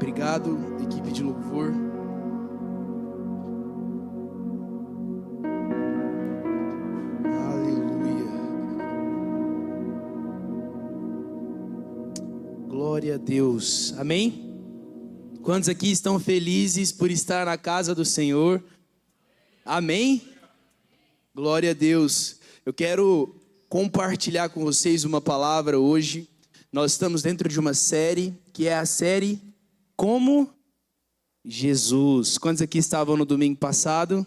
Obrigado, equipe de louvor. Aleluia. Glória a Deus. Amém? Quantos aqui estão felizes por estar na casa do Senhor? Amém? Glória a Deus. Eu quero compartilhar com vocês uma palavra hoje. Nós estamos dentro de uma série, que é a série Como Jesus. Quantos aqui estavam no domingo passado?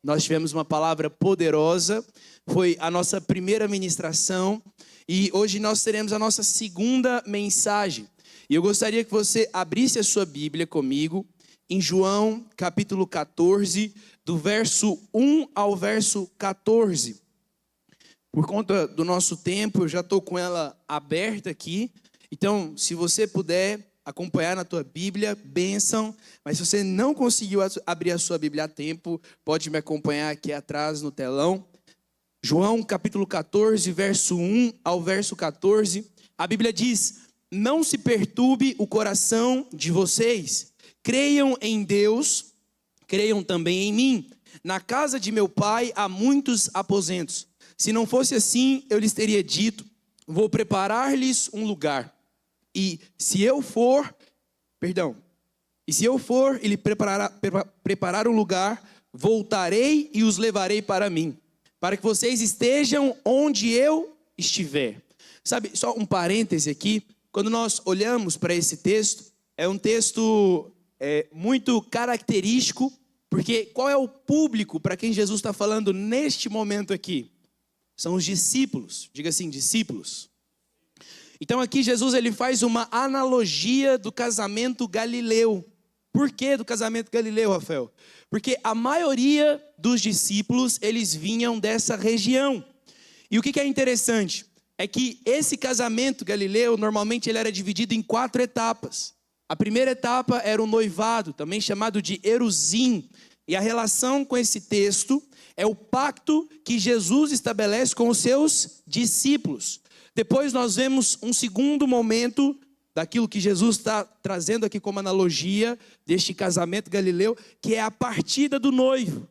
Nós tivemos uma palavra poderosa, foi a nossa primeira ministração, e hoje nós teremos a nossa segunda mensagem. E eu gostaria que você abrisse a sua Bíblia comigo, em João capítulo 14, do verso 1 ao verso 14. Por conta do nosso tempo, eu já estou com ela aberta aqui. Então, se você puder acompanhar na tua Bíblia, bênção. Mas se você não conseguiu abrir a sua Bíblia a tempo, pode me acompanhar aqui atrás no telão. João capítulo 14, verso 1 ao verso 14. A Bíblia diz: não se perturbe o coração de vocês. Creiam em Deus, creiam também em mim. Na casa de meu pai há muitos aposentos. Se não fosse assim, eu lhes teria dito: vou preparar-lhes um lugar. E se eu for e lhe preparar um lugar, voltarei e os levarei para mim, para que vocês estejam onde eu estiver. Sabe, só um parêntese aqui, quando nós olhamos para esse texto, é um texto muito característico, porque qual é o público para quem Jesus está falando neste momento aqui? São os discípulos, diga assim, discípulos. Então aqui Jesus ele faz uma analogia do casamento galileu. Por que do casamento galileu, Rafael? Porque a maioria dos discípulos, eles vinham dessa região. E o que é interessante? É que esse casamento galileu, normalmente ele era dividido em 4 etapas. A primeira etapa era o noivado, também chamado de eruzim. E a relação com esse texto é o pacto que Jesus estabelece com os seus discípulos. Depois nós vemos um segundo momento daquilo que Jesus está trazendo aqui como analogia deste casamento galileu, que é a partida do noivo.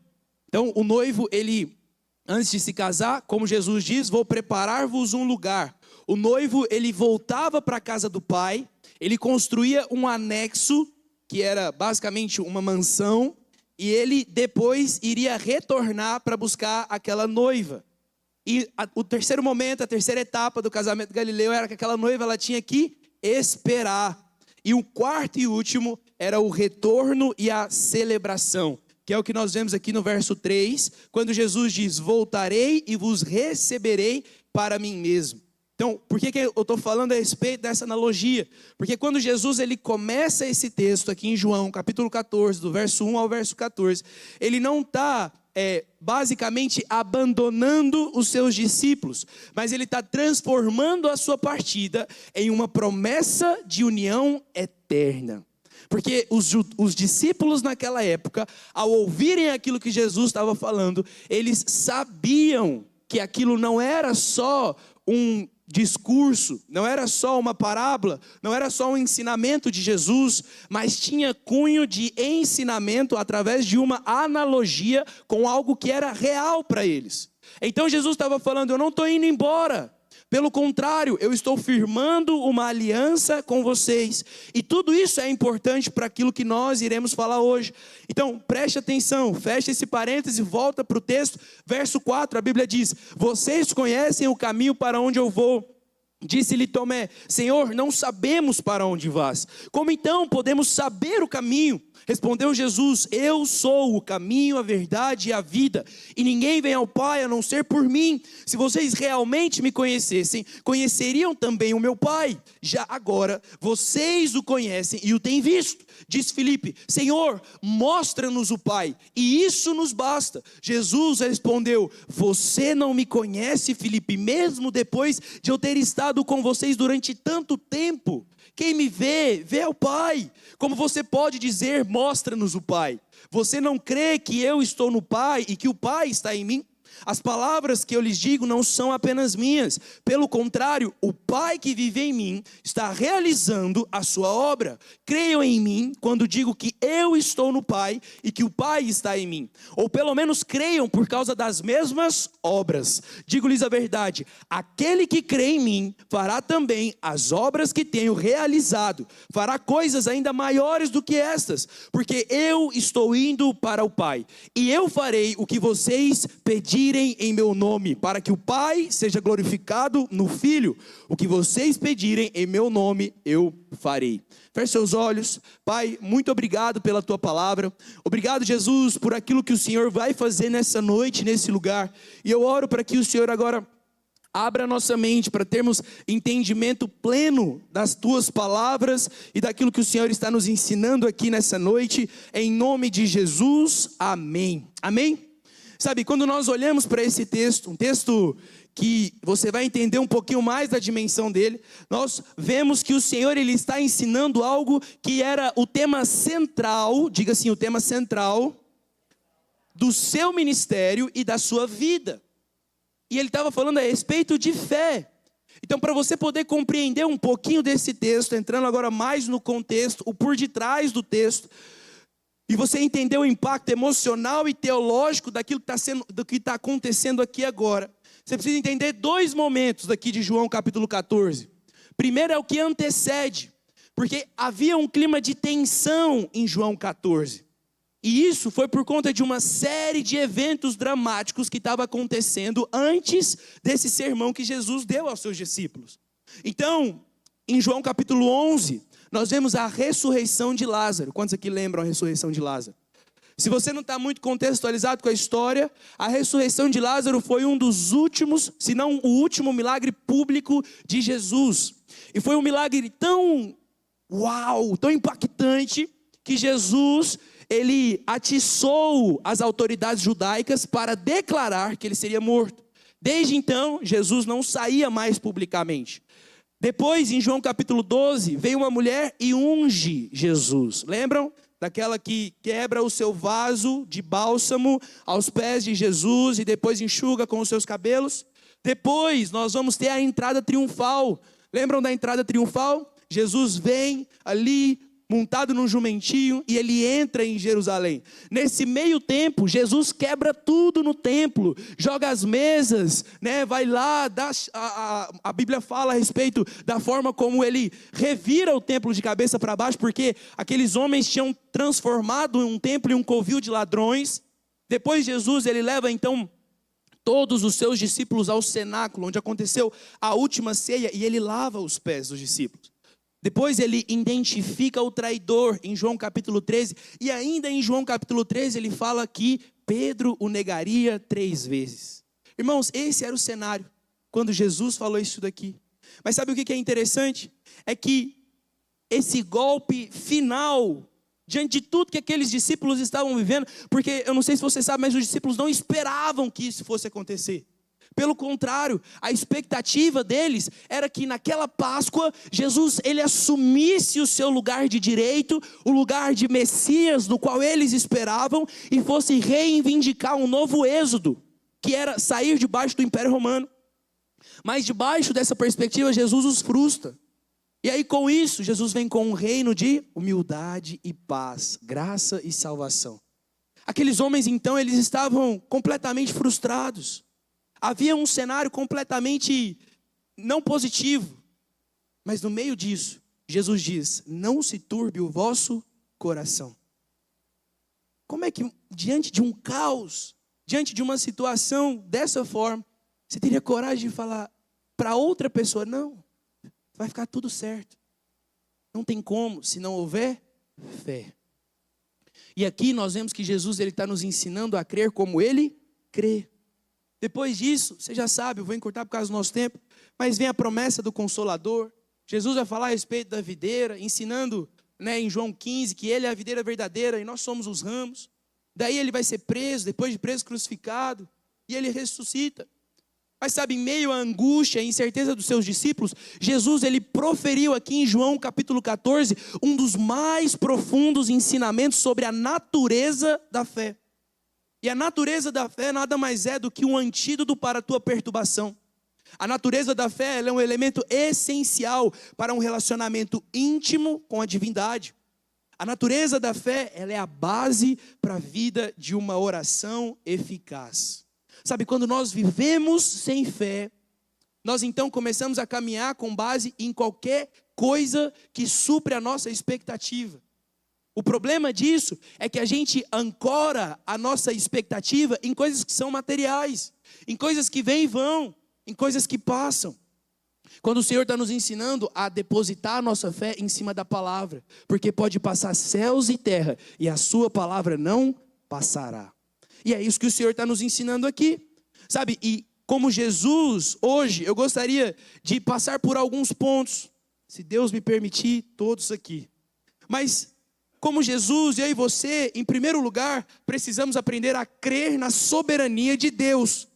Então o noivo, ele, antes de se casar, como Jesus diz, vou preparar-vos um lugar. O noivo, ele voltava para a casa do pai, ele construía um anexo, que era basicamente uma mansão, e ele depois iria retornar para buscar aquela noiva. E o terceiro momento, a terceira etapa do casamento galileu era que aquela noiva ela tinha que esperar. E o quarto e último era o retorno e a celebração, que é o que nós vemos aqui no verso 3, quando Jesus diz: voltarei e vos receberei para mim mesmo. Então, por que eu estou falando a respeito dessa analogia? Porque quando Jesus ele começa esse texto aqui em João, capítulo 14, do verso 1 ao verso 14, ele não está basicamente abandonando os seus discípulos, mas ele está transformando a sua partida em uma promessa de união eterna. Porque os discípulos naquela época, ao ouvirem aquilo que Jesus estava falando, eles sabiam que aquilo não era só um discurso, não era só uma parábola, não era só um ensinamento de Jesus, mas tinha cunho de ensinamento através de uma analogia com algo que era real para eles. Então Jesus estava falando: eu não estou indo embora, pelo contrário, eu estou firmando uma aliança com vocês, e tudo isso é importante para aquilo que nós iremos falar hoje. Então preste atenção, fecha esse parêntese e volta para o texto, verso 4, a Bíblia diz: vocês conhecem o caminho para onde eu vou. Disse-lhe Tomé: Senhor, não sabemos para onde vás, como então podemos saber o caminho? Respondeu Jesus: eu sou o caminho, a verdade e a vida, e ninguém vem ao Pai a não ser por mim. Se vocês realmente me conhecessem, conheceriam também o meu Pai. Já agora vocês o conhecem e o têm visto. Diz Filipe: Senhor, mostra-nos o Pai, e isso nos basta. Jesus respondeu: você não me conhece, Filipe, mesmo depois de eu ter estado com vocês durante tanto tempo? Quem me vê, vê ao Pai. Como você pode dizer: mostra-nos o Pai? Você não crê que eu estou no Pai e que o Pai está em mim? As palavras que eu lhes digo não são apenas minhas. Pelo contrário, o Pai que vive em mim está realizando a sua obra. Creiam em mim quando digo que eu estou no Pai e que o Pai está em mim. Ou pelo menos creiam por causa das mesmas obras. Digo-lhes a verdade, aquele que crê em mim fará também as obras que tenho realizado. Fará coisas ainda maiores do que estas, porque eu estou indo para o Pai. E eu farei o que vocês pedirem em meu nome, para que o Pai seja glorificado no Filho. O que vocês pedirem em meu nome, eu farei. Feche seus olhos. Pai, muito obrigado pela tua palavra. Obrigado, Jesus, por aquilo que o Senhor vai fazer nessa noite, nesse lugar. E eu oro para que o Senhor agora abra nossa mente para termos entendimento pleno das tuas palavras e daquilo que o Senhor está nos ensinando aqui nessa noite. Em nome de Jesus, amém. Amém? Sabe, quando nós olhamos para esse texto, um texto que você vai entender um pouquinho mais da dimensão dele, nós vemos que o Senhor ele está ensinando algo que era o tema central, diga assim, o tema central do seu ministério e da sua vida. E ele estava falando a respeito de fé. Então, para você poder compreender um pouquinho desse texto, entrando agora mais no contexto, o por detrás do texto, e você entender o impacto emocional e teológico daquilo que está acontecendo aqui agora, você precisa entender dois momentos daqui de João capítulo 14. Primeiro é o que antecede, porque havia um clima de tensão em João 14. E isso foi por conta de uma série de eventos dramáticos que estava acontecendo antes desse sermão que Jesus deu aos seus discípulos. Então, em João capítulo 11, nós vemos a ressurreição de Lázaro. Quantos aqui lembram a ressurreição de Lázaro? Se você não está muito contextualizado com a história, a ressurreição de Lázaro foi um dos últimos, se não o último milagre público de Jesus. E foi um milagre tão tão impactante, que Jesus, ele atiçou as autoridades judaicas para declarar que ele seria morto. Desde então, Jesus não saía mais publicamente. Depois, em João capítulo 12, veio uma mulher e unge Jesus. Lembram? Daquela que quebra o seu vaso de bálsamo aos pés de Jesus e depois enxuga com os seus cabelos. Depois, nós vamos ter a entrada triunfal. Lembram da entrada triunfal? Jesus vem ali montado num jumentinho e ele entra em Jerusalém. Nesse meio tempo, Jesus quebra tudo no templo, joga as mesas, né? Vai lá, a Bíblia fala a respeito da forma como ele revira o templo de cabeça para baixo, porque aqueles homens tinham transformado um templo em um covil de ladrões. Depois Jesus, ele leva então todos os seus discípulos ao cenáculo, onde aconteceu a última ceia, e ele lava os pés dos discípulos. Depois ele identifica o traidor em João capítulo 13. E ainda em João capítulo 13 ele fala que Pedro o negaria 3 vezes. Irmãos, esse era o cenário quando Jesus falou isso daqui. Mas sabe o que é interessante? É que esse golpe final, diante de tudo que aqueles discípulos estavam vivendo, porque eu não sei se você sabe, mas os discípulos não esperavam que isso fosse acontecer. Pelo contrário, a expectativa deles era que naquela Páscoa, Jesus ele assumisse o seu lugar de direito, o lugar de Messias no qual eles esperavam, e fosse reivindicar um novo êxodo, que era sair debaixo do Império Romano. Mas debaixo dessa perspectiva, Jesus os frustra. E aí com isso, Jesus vem com um reino de humildade e paz, graça e salvação. Aqueles homens então, eles estavam completamente frustrados. Havia um cenário completamente não positivo. Mas no meio disso, Jesus diz, não se turbe o vosso coração. Como é que diante de um caos, diante de uma situação dessa forma, você teria coragem de falar para outra pessoa, não, vai ficar tudo certo. Não tem como, se não houver fé. E aqui nós vemos que Jesus está nos ensinando a crer como ele crê. Depois disso, você já sabe, eu vou encurtar por causa do nosso tempo, mas vem a promessa do Consolador. Jesus vai falar a respeito da videira, ensinando, né, em João 15, que ele é a videira verdadeira e nós somos os ramos. Daí ele vai ser preso, depois de preso, crucificado, e ele ressuscita. Mas sabe, em meio à angústia e incerteza dos seus discípulos, Jesus ele proferiu aqui em João capítulo 14, um dos mais profundos ensinamentos sobre a natureza da fé. E a natureza da fé nada mais é do que um antídoto para a tua perturbação. A natureza da fé ela é um elemento essencial para um relacionamento íntimo com a divindade. A natureza da fé ela é a base para a vida de uma oração eficaz. Sabe, quando nós vivemos sem fé, nós então começamos a caminhar com base em qualquer coisa que supre a nossa expectativa. O problema disso é que a gente ancora a nossa expectativa em coisas que são materiais, em coisas que vêm e vão, em coisas que passam. Quando o Senhor está nos ensinando a depositar a nossa fé em cima da palavra, porque pode passar céus e terra, e a sua palavra não passará. E é isso que o Senhor está nos ensinando aqui, sabe? E como Jesus, hoje, eu gostaria de passar por alguns pontos, se Deus me permitir, todos aqui. Mas, como Jesus, eu e você, em primeiro lugar, precisamos aprender a crer na soberania de Deus.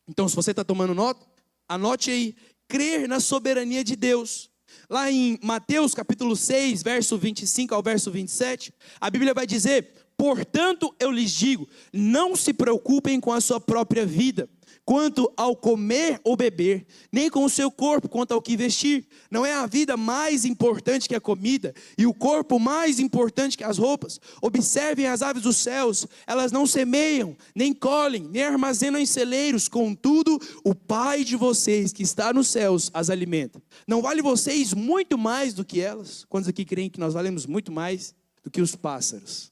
Então, se você está tomando nota, anote aí, crer na soberania de Deus. Lá em Mateus capítulo 6, verso 25 ao verso 27, a Bíblia vai dizer: portanto eu lhes digo, não se preocupem com a sua própria vida, quanto ao comer ou beber, nem com o seu corpo quanto ao que vestir. Não é a vida mais importante que a comida, e o corpo mais importante que as roupas? Observem as aves dos céus, elas não semeiam, nem colhem, nem armazenam em celeiros, contudo, o Pai de vocês que está nos céus as alimenta. Não vale vocês muito mais do que elas? Quantos aqui creem que nós valemos muito mais do que os pássaros?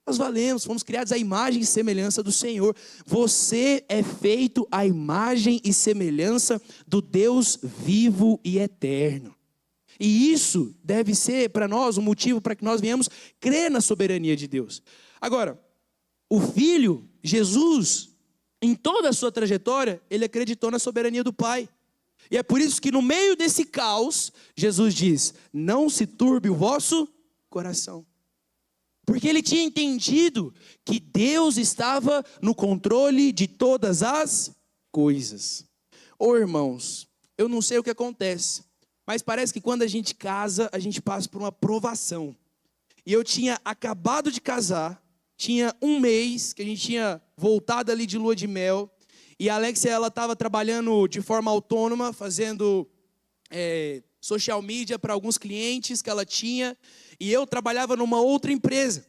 Nós valemos, fomos criados à imagem e semelhança do Senhor. Você é feito à imagem e semelhança do Deus vivo e eterno. E isso deve ser para nós um motivo para que nós venhamos crer na soberania de Deus. Agora, o Filho, Jesus, em toda a sua trajetória, ele acreditou na soberania do Pai. E é por isso que no meio desse caos, Jesus diz: não se turbe o vosso coração. Porque ele tinha entendido que Deus estava no controle de todas as coisas. Ô irmãos, eu não sei o que acontece, mas parece que quando a gente casa, a gente passa por uma provação. E eu tinha acabado de casar, tinha um mês que a gente tinha voltado ali de lua de mel, e a Alexia, ela estava trabalhando de forma autônoma, fazendo social media para alguns clientes que ela tinha, e eu trabalhava numa outra empresa.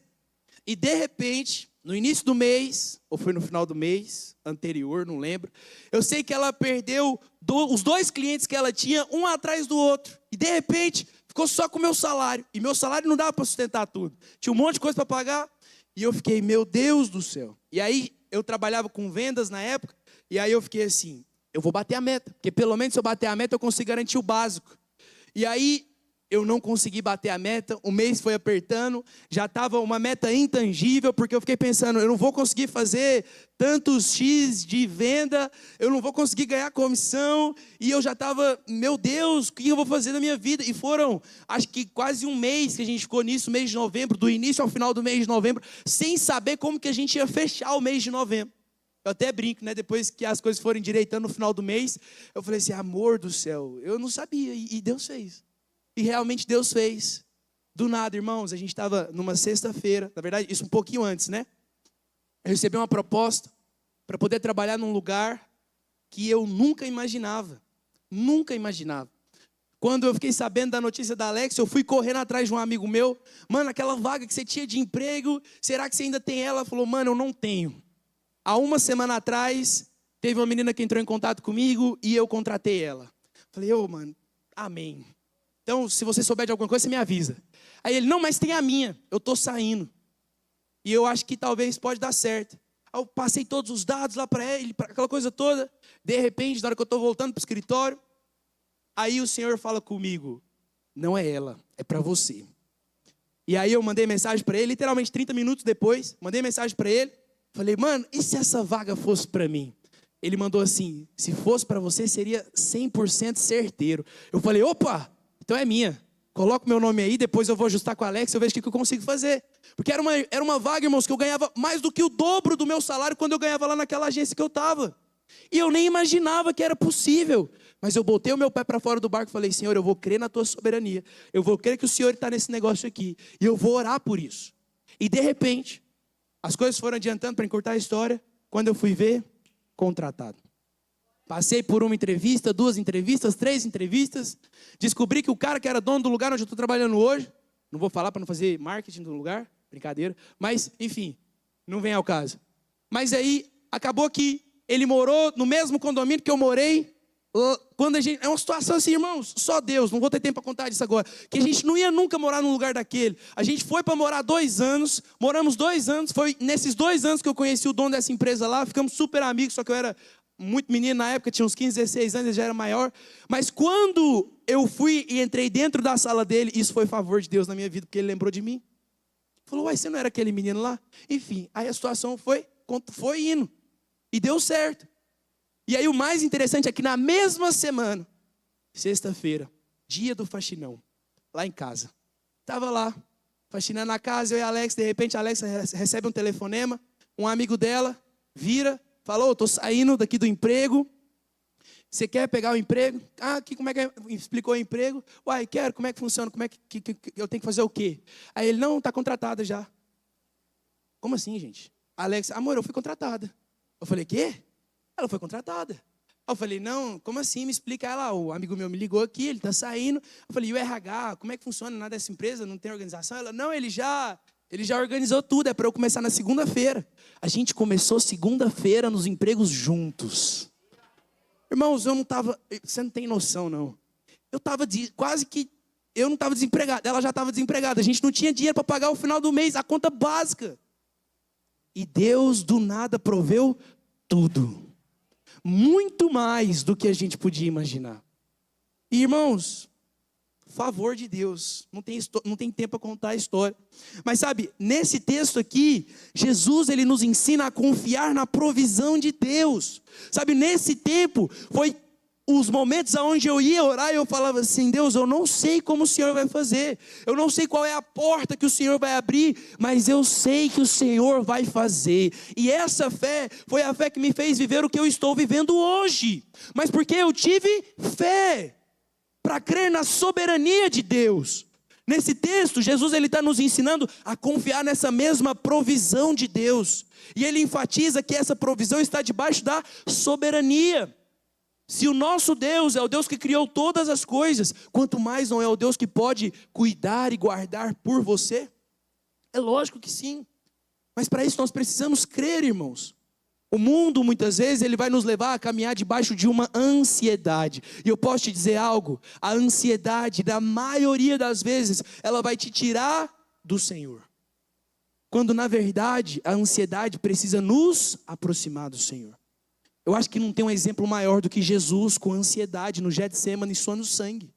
E de repente, no início do mês, ou foi no final do mês anterior, não lembro, eu sei que ela perdeu os 2 clientes que ela tinha, um atrás do outro. E de repente, ficou só com o meu salário. E meu salário não dava para sustentar tudo. Tinha um monte de coisa para pagar. E eu fiquei, meu Deus do céu. E aí, eu trabalhava com vendas na época. E aí eu fiquei assim, eu vou bater a meta. Porque pelo menos se eu bater a meta, eu consigo garantir o básico. E aí, eu não consegui bater a meta, o mês foi apertando, já estava uma meta intangível, porque eu fiquei pensando, eu não vou conseguir fazer tantos X de venda, eu não vou conseguir ganhar comissão, e eu já estava, meu Deus, o que eu vou fazer da minha vida? E foram, acho que quase um mês que a gente ficou nisso, mês de novembro, do início ao final do mês de novembro, sem saber como que a gente ia fechar o mês de novembro. Eu até brinco, né? Depois que as coisas foram endireitando no final do mês, eu falei assim, amor do céu, eu não sabia, e Deus fez. E realmente Deus fez. Do nada, irmãos, a gente estava numa sexta-feira, na verdade, isso um pouquinho antes, né? Eu recebi uma proposta para poder trabalhar num lugar que eu nunca imaginava. Nunca imaginava. Quando eu fiquei sabendo da notícia da Alex, eu fui correndo atrás de um amigo meu. Mano, aquela vaga que você tinha de emprego, será que você ainda tem ela? Ela falou, mano, eu não tenho. Há uma semana atrás, teve uma menina que entrou em contato comigo e eu contratei ela. Falei, mano, amém. Então, se você souber de alguma coisa, você me avisa. Aí ele, não, mas tem a minha, eu estou saindo. E eu acho que talvez pode dar certo. Aí eu passei todos os dados lá para ele, para aquela coisa toda. De repente, na hora que eu estou voltando para o escritório, aí o Senhor fala comigo, não é ela, é para você. E aí eu mandei mensagem para ele, literalmente 30 minutos depois, mandei mensagem para ele. Falei, mano, e se essa vaga fosse para mim? Ele mandou assim, se fosse para você, seria 100% certeiro. Eu falei, opa, então é minha. Coloca o meu nome aí, depois eu vou ajustar com a Alex, eu vejo o que eu consigo fazer. Porque era uma vaga, irmãos, que eu ganhava mais do que o dobro do meu salário quando eu ganhava lá naquela agência que eu estava. E eu nem imaginava que era possível. Mas eu botei o meu pé para fora do barco e falei, Senhor, eu vou crer na tua soberania. Eu vou crer que o Senhor está nesse negócio aqui. E eu vou orar por isso. E de repente, As coisas foram adiantando para encurtar a história. Quando eu fui ver, contratado. Passei por uma entrevista, 2 entrevistas, 3 entrevistas. Descobri que o cara que era dono do lugar onde eu estou trabalhando hoje, não vou falar para não fazer marketing do lugar, brincadeira. Mas, enfim, não vem ao caso. Mas aí, acabou que ele morou no mesmo condomínio que eu morei. Quando a gente, é uma situação assim, irmãos, só Deus, não vou ter tempo para contar disso agora, que a gente não ia nunca morar num lugar daquele. A gente foi para morar 2 anos, moramos 2 anos, foi nesses 2 anos que eu conheci o dono dessa empresa lá, ficamos super amigos, só que eu era muito menino na época, tinha uns 15, 16 anos, ele já era maior. Mas quando eu fui e entrei dentro da sala dele, isso foi favor de Deus na minha vida, porque ele lembrou de mim. Falou, uai, você não era aquele menino lá? Enfim, aí a situação foi indo, e deu certo. E aí o mais interessante é que na mesma semana, sexta-feira, dia do faxinão, lá em casa. Estava lá, faxinando na casa, eu e a Alex, de repente a Alex recebe um telefonema, um amigo dela vira, falou, estou saindo daqui do emprego, você quer pegar o emprego? Ah, como é que é? Explicou o emprego, uai, quero, como é que funciona, como é que eu tenho que fazer o quê? Aí ele, não, está contratada já. Como assim, gente? A Alex, amor, eu fui contratada. Eu falei, quê? Ela foi contratada. Eu falei, não, como assim? Me explica. Ela, o amigo meu me ligou aqui, ele está saindo. Eu falei, e o RH, como é que funciona nada dessa empresa? Não tem organização? Ela, não, ele já organizou tudo, é para eu começar na segunda-feira. A gente começou segunda-feira nos empregos juntos. Irmãos, eu não estava, você não tem noção, não. Eu estava eu não estava desempregado, ela já estava desempregada. A gente não tinha dinheiro para pagar o final do mês, a conta básica. E Deus, do nada, proveu tudo. Muito mais do que a gente podia imaginar. E, irmãos, favor de Deus. Não tem tempo para contar a história. Mas sabe, nesse texto aqui, Jesus ele nos ensina a confiar na provisão de Deus. Sabe, nesse tempo, foi os momentos onde eu ia orar e eu falava assim, Deus, eu não sei como o Senhor vai fazer, eu não sei qual é a porta que o Senhor vai abrir, mas eu sei que o Senhor vai fazer. E essa fé foi a fé que me fez viver o que eu estou vivendo hoje. Mas porque eu tive fé para crer na soberania de Deus. Nesse texto, Jesus está nos ensinando a confiar nessa mesma provisão de Deus. E ele enfatiza que essa provisão está debaixo da soberania. Se o nosso Deus é o Deus que criou todas as coisas, quanto mais não é o Deus que pode cuidar e guardar por você? É lógico que sim. Mas para isso nós precisamos crer, irmãos. O mundo, muitas vezes, ele vai nos levar a caminhar debaixo de uma ansiedade. E eu posso te dizer algo, a ansiedade, da maioria das vezes, ela vai te tirar do Senhor. Quando, na verdade, a ansiedade precisa nos aproximar do Senhor. Eu acho que não tem um exemplo maior do que Jesus com ansiedade no Getsemane suando sangue.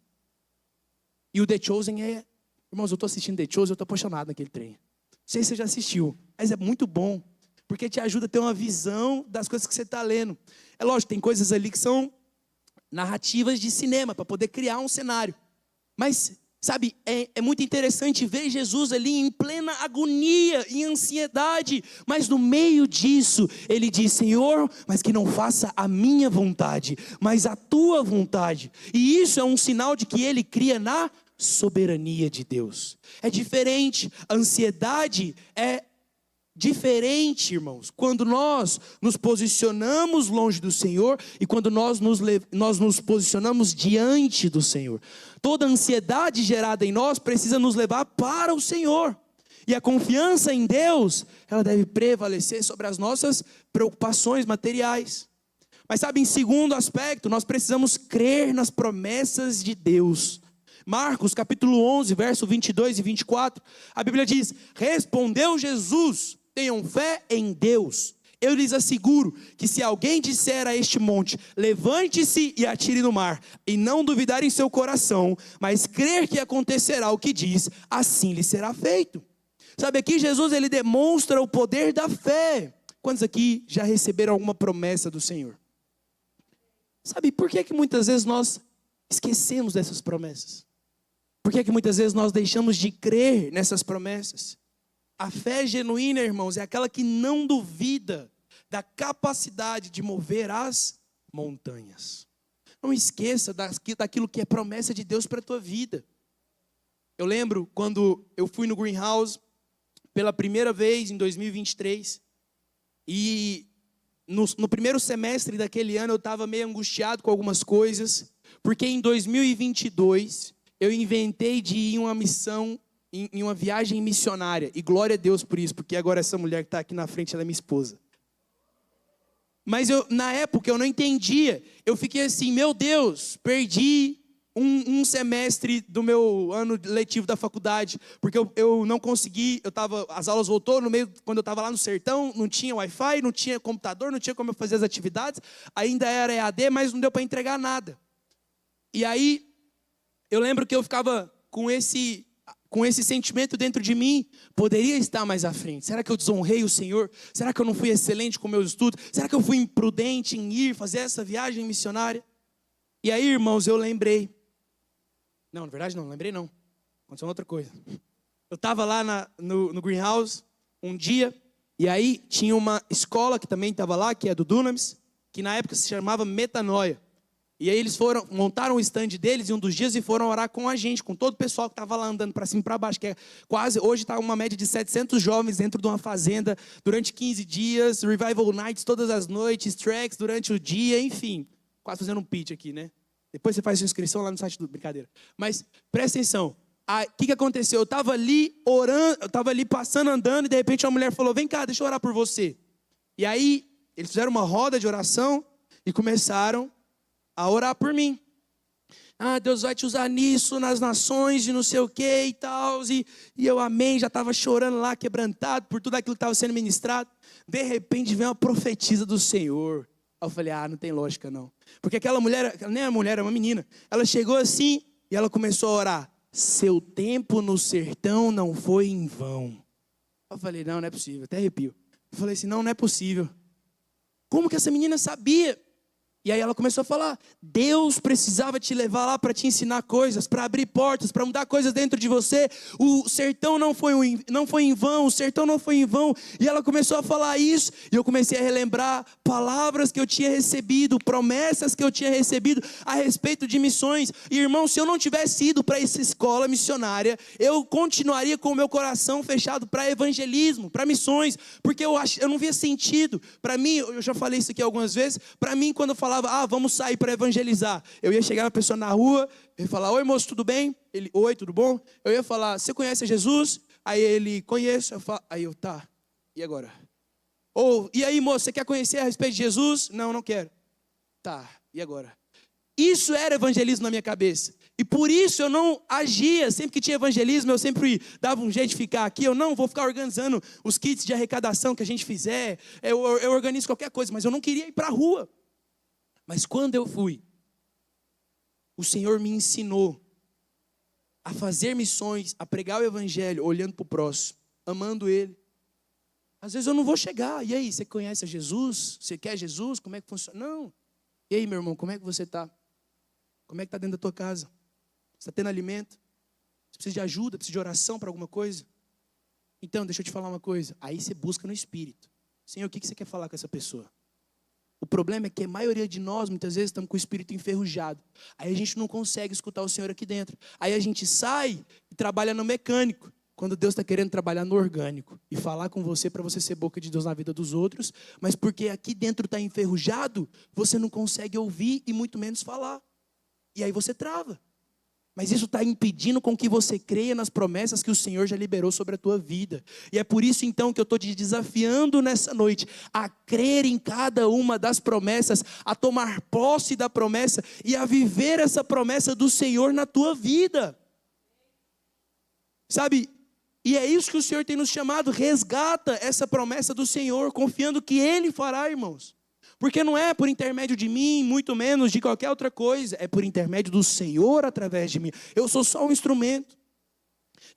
E o The Chosen é... Irmãos, eu estou assistindo The Chosen, eu estou apaixonado naquele trem. Não sei se você já assistiu, mas é muito bom. Porque te ajuda a ter uma visão das coisas que você está lendo. É lógico, tem coisas ali que são narrativas de cinema, para poder criar um cenário. Mas, sabe, é muito interessante ver Jesus ali em plena agonia, em ansiedade. Mas no meio disso, ele diz, Senhor, mas que não faça a minha vontade, mas a tua vontade. E isso é um sinal de que ele cria na soberania de Deus. É diferente, a ansiedade é diferente, irmãos, quando nós nos posicionamos longe do Senhor e quando nós nos posicionamos diante do Senhor. Toda ansiedade gerada em nós precisa nos levar para o Senhor. E a confiança em Deus, ela deve prevalecer sobre as nossas preocupações materiais. Mas sabe, em segundo aspecto, nós precisamos crer nas promessas de Deus. Marcos capítulo 11, verso 22 e 24, a Bíblia diz, respondeu Jesus, tenham fé em Deus. Eu lhes asseguro que se alguém disser a este monte, levante-se e atire no mar, e não duvidar em seu coração, mas crer que acontecerá o que diz, assim lhe será feito. Sabe, aqui Jesus ele demonstra o poder da fé. Quantos aqui já receberam alguma promessa do Senhor? Sabe, por que muitas vezes nós esquecemos dessas promessas? Por que muitas vezes nós deixamos de crer nessas promessas? A fé genuína, irmãos, é aquela que não duvida da capacidade de mover as montanhas. Não esqueça daquilo que é promessa de Deus para a tua vida. Eu lembro quando eu fui no Greenhouse, pela primeira vez em 2023. E no primeiro semestre daquele ano eu estava meio angustiado com algumas coisas, porque em 2022 eu inventei de ir em uma missão, em uma viagem missionária. E glória a Deus por isso, porque agora essa mulher que está aqui na frente, ela é minha esposa. Mas na época eu não entendia. Eu fiquei assim, meu Deus, perdi um semestre do meu ano letivo da faculdade, porque eu não consegui, as aulas voltou no meio, quando eu estava lá no sertão, não tinha Wi-Fi, não tinha computador, não tinha como eu fazer as atividades, ainda era EAD, mas não deu para entregar nada. E aí, eu lembro que eu ficava com esse sentimento dentro de mim, poderia estar mais à frente. Será que eu desonrei o Senhor? Será que eu não fui excelente com meus estudos? Será que eu fui imprudente em ir fazer essa viagem missionária? E aí, irmãos, eu lembrei. Não, na verdade não lembrei não. Aconteceu outra coisa. Eu estava lá no Greenhouse um dia, e aí tinha uma escola que também estava lá, que é do Dunamis, que na época se chamava Metanoia. E aí eles montaram o stand deles em um dos dias e foram orar com a gente, com todo o pessoal que estava lá andando para cima e para baixo, que é quase, hoje está uma média de 700 jovens dentro de uma fazenda, durante 15 dias, revival nights todas as noites, tracks durante o dia, enfim. Quase fazendo um pitch aqui, né? Depois você faz sua inscrição lá no site do... Brincadeira. Mas presta atenção. O que aconteceu? Eu estava ali orando, eu estava ali passando, andando, e de repente uma mulher falou, vem cá, deixa eu orar por você. E aí, eles fizeram uma roda de oração e começaram a orar por mim. Deus vai te usar nisso, nas nações, e não sei o que e tal. E eu amém, já estava chorando lá, quebrantado por tudo aquilo que estava sendo ministrado. De repente vem uma profetisa do Senhor. Aí eu falei, não tem lógica não. Porque aquela mulher, nem é mulher, é uma menina. Ela chegou assim e ela começou a orar. Seu tempo no sertão não foi em vão. Eu falei, não é possível, até arrepio. Eu falei assim, não é possível. Como que essa menina sabia? E aí ela começou a falar, Deus precisava te levar lá para te ensinar coisas, para abrir portas, para mudar coisas dentro de você. O sertão não foi em vão, o sertão não foi em vão. E ela começou a falar isso, e eu comecei a relembrar palavras que eu tinha recebido, promessas que eu tinha recebido a respeito de missões. E irmão, se eu não tivesse ido para essa escola missionária, eu continuaria com o meu coração fechado para evangelismo, para missões, porque eu não via sentido. Para mim, eu já falei isso aqui algumas vezes, para mim quando eu falava, vamos sair para evangelizar. Eu ia chegar uma pessoa na rua, eu ia falar, oi moço, tudo bem? Ele, oi, tudo bom? Eu ia falar, você conhece Jesus? Aí ele, conheço. Aí eu, tá, e agora? E aí moço, você quer conhecer a respeito de Jesus? Não, não quero. Tá, e agora? Isso era evangelismo na minha cabeça. E por isso eu não agia, sempre que tinha evangelismo, eu sempre dava um jeito de ficar aqui. Eu não vou ficar organizando os kits de arrecadação que a gente fizer, eu organizo qualquer coisa, mas eu não queria ir para a rua. Mas quando eu fui, o Senhor me ensinou a fazer missões, a pregar o evangelho, olhando para o próximo, amando ele. Às vezes eu não vou chegar, e aí, você conhece a Jesus? Você quer Jesus? Como é que funciona? Não. E aí, meu irmão, como é que você está? Como é que está dentro da tua casa? Você está tendo alimento? Você precisa de ajuda, precisa de oração para alguma coisa? Então, deixa eu te falar uma coisa. Aí você busca no Espírito. Senhor, o que você quer falar com essa pessoa? O problema é que a maioria de nós, muitas vezes, estamos com o espírito enferrujado. Aí a gente não consegue escutar o Senhor aqui dentro. Aí a gente sai e trabalha no mecânico, quando Deus está querendo trabalhar no orgânico. E falar com você para você ser boca de Deus na vida dos outros. Mas porque aqui dentro está enferrujado, você não consegue ouvir e muito menos falar. E aí você trava. Mas isso está impedindo com que você creia nas promessas que o Senhor já liberou sobre a tua vida. E é por isso então que eu estou te desafiando nessa noite a crer em cada uma das promessas, a tomar posse da promessa e a viver essa promessa do Senhor na tua vida. Sabe? E é isso que o Senhor tem nos chamado, resgata essa promessa do Senhor, confiando que Ele fará, irmãos. Porque não é por intermédio de mim, muito menos de qualquer outra coisa. É por intermédio do Senhor através de mim. Eu sou só um instrumento.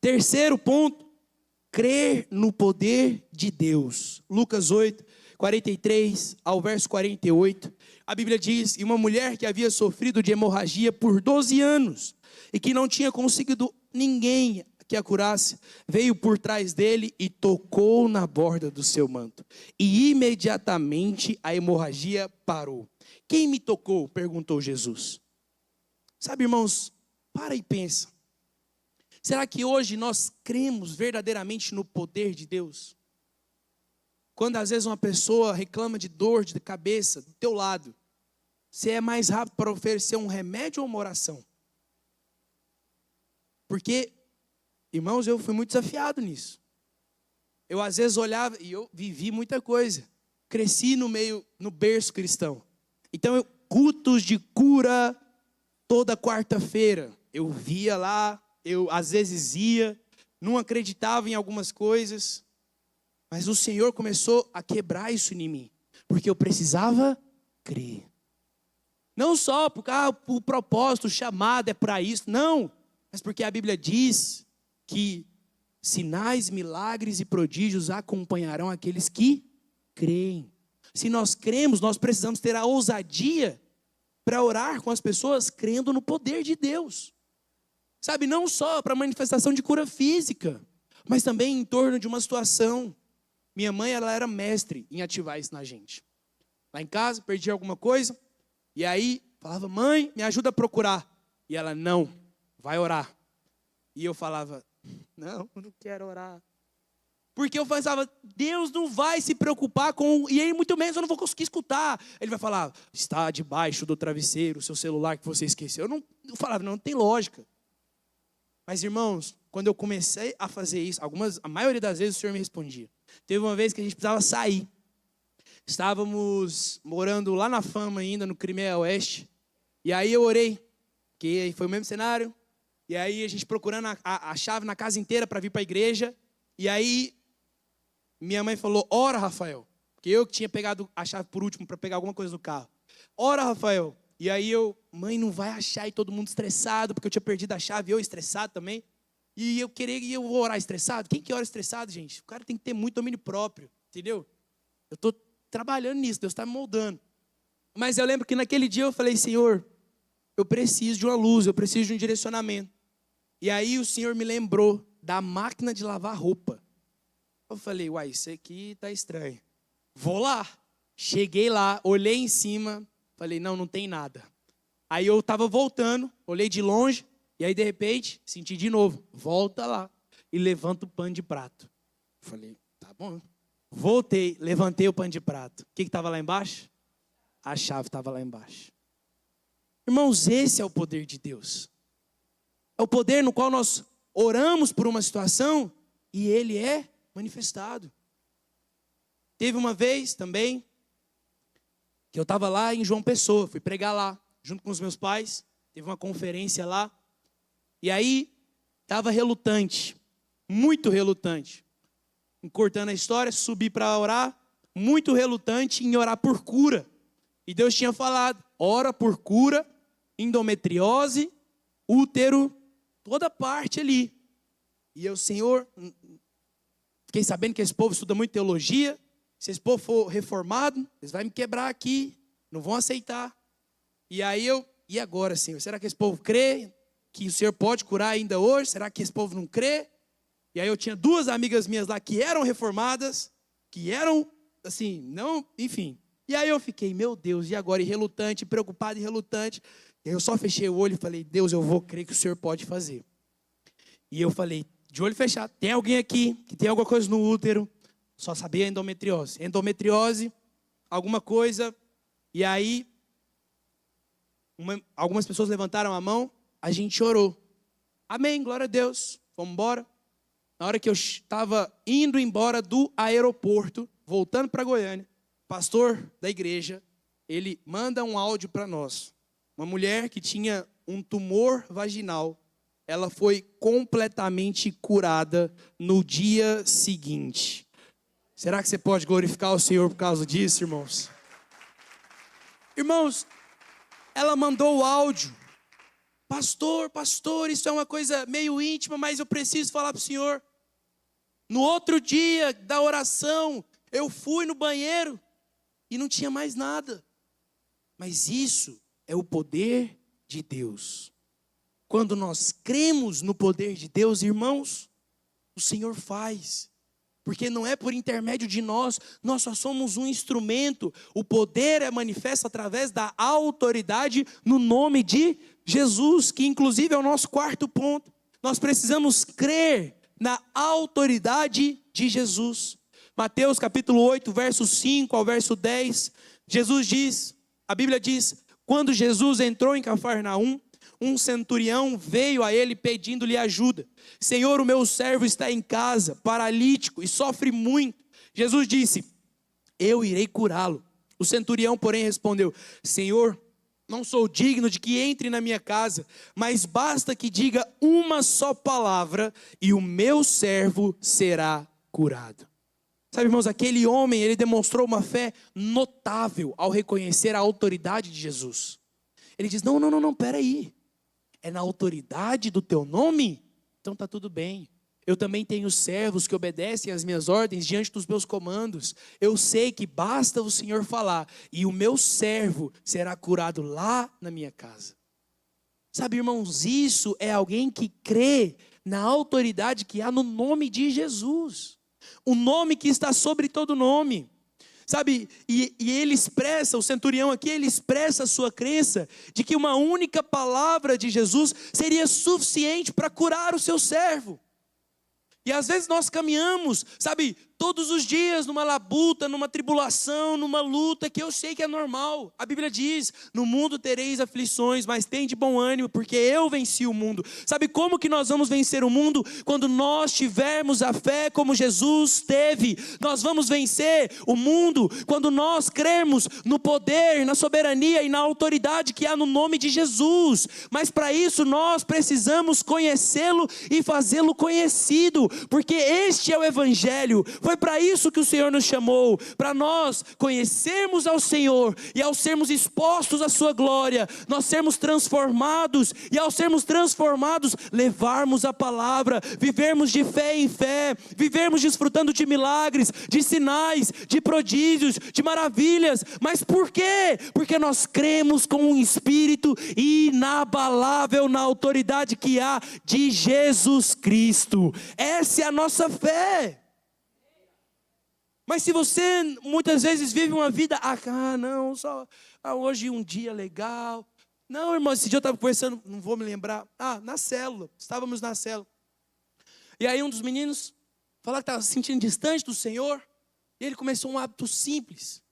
Terceiro ponto, crer no poder de Deus. Lucas 8, 43 ao verso 48. A Bíblia diz, e uma mulher que havia sofrido de hemorragia por 12 anos, e que não tinha conseguido ninguém que a curasse, veio por trás dele e tocou na borda do seu manto. E imediatamente a hemorragia parou. Quem me tocou? Perguntou Jesus. Sabe, irmãos, para e pensa. Será que hoje nós cremos verdadeiramente no poder de Deus? Quando às vezes uma pessoa reclama de dor de cabeça do teu lado, você é mais rápido para oferecer um remédio ou uma oração? Porque, irmãos, eu fui muito desafiado nisso. Eu às vezes olhava e eu vivi muita coisa. Cresci no berço cristão. Então, cultos de cura toda quarta-feira. Eu via lá, eu às vezes ia, não acreditava em algumas coisas. Mas o Senhor começou a quebrar isso em mim. Porque eu precisava crer. Não só porque o propósito, o chamado é para isso. Não, mas porque a Bíblia diz que sinais, milagres e prodígios acompanharão aqueles que creem. Se nós cremos, nós precisamos ter a ousadia para orar com as pessoas crendo no poder de Deus. Sabe, não só para manifestação de cura física, mas também em torno de uma situação. Minha mãe, ela era mestre em ativar isso na gente. Lá em casa, perdi alguma coisa, e aí falava, mãe, me ajuda a procurar. E ela, não, vai orar. E eu falava, não quero orar. Porque eu pensava, Deus não vai se preocupar com, e aí muito menos eu não vou conseguir escutar. Ele vai falar, está debaixo do travesseiro, o seu celular que você esqueceu. Eu falava, não tem lógica. Mas irmãos, quando eu comecei a fazer isso, a maioria das vezes o Senhor me respondia. Teve uma vez que a gente precisava sair. Estávamos morando lá na Fama ainda, no Crimeia Oeste. E aí eu orei, que foi o mesmo cenário. E aí a gente procurando a chave na casa inteira para vir para a igreja. E aí minha mãe falou, ora Rafael. Porque eu que tinha pegado a chave por último para pegar alguma coisa no carro. Ora Rafael. E aí eu, mãe, não vai achar, e todo mundo estressado, porque eu tinha perdido a chave, eu estressado também. E eu vou orar estressado? Quem que ora estressado, gente? O cara tem que ter muito domínio próprio, entendeu? Eu estou trabalhando nisso, Deus está me moldando. Mas eu lembro que naquele dia eu falei, Senhor, eu preciso de uma luz, eu preciso de um direcionamento. E aí o Senhor me lembrou da máquina de lavar roupa. Eu falei, uai, isso aqui tá estranho. Vou lá. Cheguei lá, olhei em cima, falei, não tem nada. Aí eu estava voltando, olhei de longe, e aí de repente, senti de novo, volta lá e levanta o pano de prato. Falei, tá bom. Voltei, levantei o pano de prato. O que estava lá embaixo? A chave estava lá embaixo. Irmãos, esse é o poder de Deus. É o poder no qual nós oramos por uma situação e ele é manifestado. Teve uma vez também que eu estava lá em João Pessoa, fui pregar lá, junto com os meus pais, teve uma conferência lá, e aí estava relutante, muito relutante. Encurtando a história, subi para orar, muito relutante em orar por cura. E Deus tinha falado, ora por cura, endometriose, útero, toda parte ali. E eu, Senhor, fiquei sabendo que esse povo estuda muito teologia, se esse povo for reformado, eles vão me quebrar aqui, não vão aceitar. E aí e agora, Senhor? Será que esse povo crê que o Senhor pode curar ainda hoje? Será que esse povo não crê? E aí eu tinha duas amigas minhas lá que eram reformadas, que eram, assim, não, enfim. E aí eu fiquei, meu Deus, e agora? E relutante, preocupado e relutante. E aí eu só fechei o olho e falei, Deus, eu vou crer que o Senhor pode fazer. E eu falei, de olho fechado, tem alguém aqui que tem alguma coisa no útero? Só sabia endometriose. Endometriose, alguma coisa. E aí, algumas pessoas levantaram a mão, a gente orou. Amém, glória a Deus. Vamos embora. Na hora que eu estava indo embora do aeroporto, voltando para Goiânia, o pastor da igreja, ele manda um áudio para nós. Uma mulher que tinha um tumor vaginal, ela foi completamente curada no dia seguinte. Será que você pode glorificar o Senhor por causa disso, irmãos? Irmãos, ela mandou o áudio. Pastor, isso é uma coisa meio íntima, mas eu preciso falar para o Senhor. No outro dia da oração, eu fui no banheiro e não tinha mais nada. Mas isso é o poder de Deus. Quando nós cremos no poder de Deus, irmãos, o Senhor faz. Porque não é por intermédio de nós só somos um instrumento. O poder é manifesto através da autoridade no nome de Jesus, que inclusive é o nosso quarto ponto. nós precisamos crer na autoridade de Jesus. Mateus capítulo 8, verso 5 ao verso 10, Jesus diz, a Bíblia diz, quando Jesus entrou em Cafarnaum, um centurião veio a ele pedindo-lhe ajuda. Senhor, o meu servo está em casa, paralítico e sofre muito. Jesus disse, eu irei curá-lo. O centurião, porém, respondeu, Senhor, não sou digno de que entre na minha casa, mas basta que diga uma só palavra e o meu servo será curado. Sabe, irmãos, aquele homem, ele demonstrou uma fé notável ao reconhecer a autoridade de Jesus. Ele diz, não, peraí. É na autoridade do teu nome? Então está tudo bem. Eu também tenho servos que obedecem às minhas ordens diante dos meus comandos. Eu sei que basta o Senhor falar e o meu servo será curado lá na minha casa. Sabe, irmãos, isso é alguém que crê na autoridade que há no nome de Jesus. O nome que está sobre todo nome. Sabe, e ele expressa, o centurião aqui, ele expressa a sua crença de que uma única palavra de Jesus seria suficiente para curar o seu servo. E às vezes nós caminhamos, sabe, todos os dias numa labuta, numa tribulação, numa luta que eu sei que é normal. A Bíblia diz, no mundo tereis aflições, mas tem de bom ânimo, porque eu venci o mundo. Sabe como que nós vamos vencer o mundo? Quando nós tivermos a fé como Jesus teve. Nós vamos vencer o mundo quando nós crermos no poder, na soberania e na autoridade que há no nome de Jesus. Mas para isso nós precisamos conhecê-lo e fazê-lo conhecido, porque este é o Evangelho. Foi para isso que o Senhor nos chamou, para nós conhecermos ao Senhor e ao sermos expostos à sua glória, nós sermos transformados e ao sermos transformados, levarmos a palavra, vivermos de fé em fé, vivermos desfrutando de milagres, de sinais, de prodígios, de maravilhas. Mas por quê? Porque nós cremos com um espírito inabalável na autoridade que há de Jesus Cristo. Essa é a nossa fé. Mas se você muitas vezes vive uma vida, hoje um dia legal. Não, irmão, esse dia eu estava conversando, não vou me lembrar. Na célula, estávamos na célula. E aí um dos meninos falou que estava se sentindo distante do Senhor. E ele começou um hábito simples.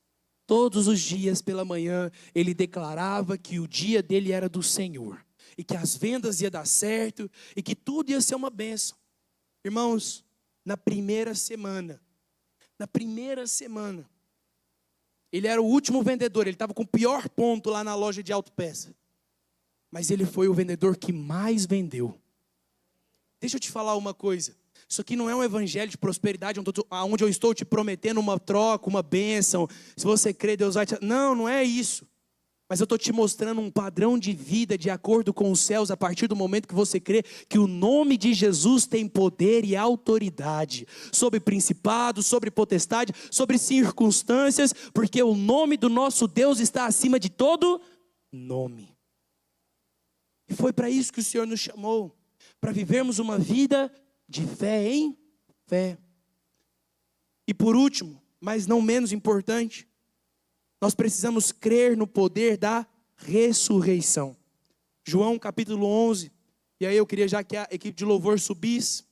Todos os dias pela manhã, ele declarava que o dia dele era do Senhor. E que as vendas iam dar certo, e que tudo ia ser uma bênção. Irmãos, na primeira semana, ele era o último vendedor, ele estava com o pior ponto lá na loja de autopeça. Mas ele foi o vendedor que mais vendeu. Deixa eu te falar uma coisa. Isso aqui não é um evangelho de prosperidade, onde eu estou te prometendo uma troca, uma bênção. Se você crê, Deus vai te... Não é isso. Mas eu estou te mostrando um padrão de vida de acordo com os céus, a partir do momento que você crê que o nome de Jesus tem poder e autoridade sobre principados, sobre potestade, sobre circunstâncias, porque o nome do nosso Deus está acima de todo nome. E foi para isso que o Senhor nos chamou, para vivermos uma vida de fé em fé. E por último, mas não menos importante, nós precisamos crer no poder da ressurreição. João capítulo 11, e aí eu queria já que a equipe de louvor subisse.